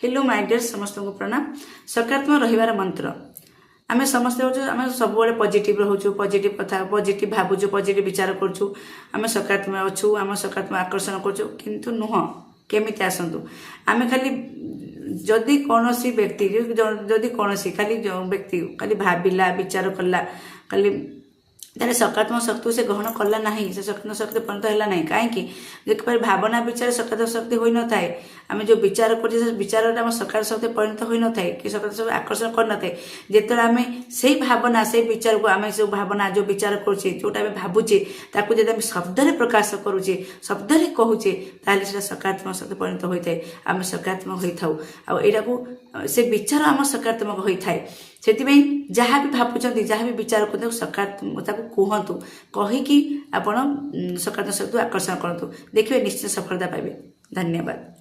Hello my dear समस्त को प्रणाम। सकारात्मक रहिबार मंत्र आमे समस्त हो आमे सब बेले पॉजिटिव रहउछु, पॉजिटिव कथा पॉजिटिव भाबुछु, पॉजिटिव विचार करछु, आमे सकारात्मक अछु, आमे सकारात्मक आकर्षण करछु किंतु नुह केमिति आसंतु आमे खाली जदि कोनोसी व्यक्ति जदि कोनोसी खाली जो व्यक्ति खाली भाबिला विचार कला खाली तारे सकारात्मक शक्ति से ग्रहण कला नहीं से सकारात्मक शक्ति परिणत है नहीं कहीं भावना विचार सकारात्मक शक्ति हो न थाए आम जो विचार कर विचार आम सकारात्मक शक्ति परिणत हो न थाए कि सकारात्मक शक्ति आकर्षण कर न थाए जिते आम से भावना से विचार को आम सब भावना जो विचार करुचे जोटा आम भावुचे ताकू जब आम शब्द प्रकाश करुचे शब्द कहूचे ताले से सकारात्मक शक्ति परिणत होता है आम सकारात्मक होता आईटा से विचार आम सकारात्मक होता है से जहाँ भी भावुं जहाँ भी विचार करते सकारात्मक कहतु कहीकि आप सकारात्मक शक्ति आकर्षण करतु देखिए निश्चित सफलता पाइबे। धन्यवाद।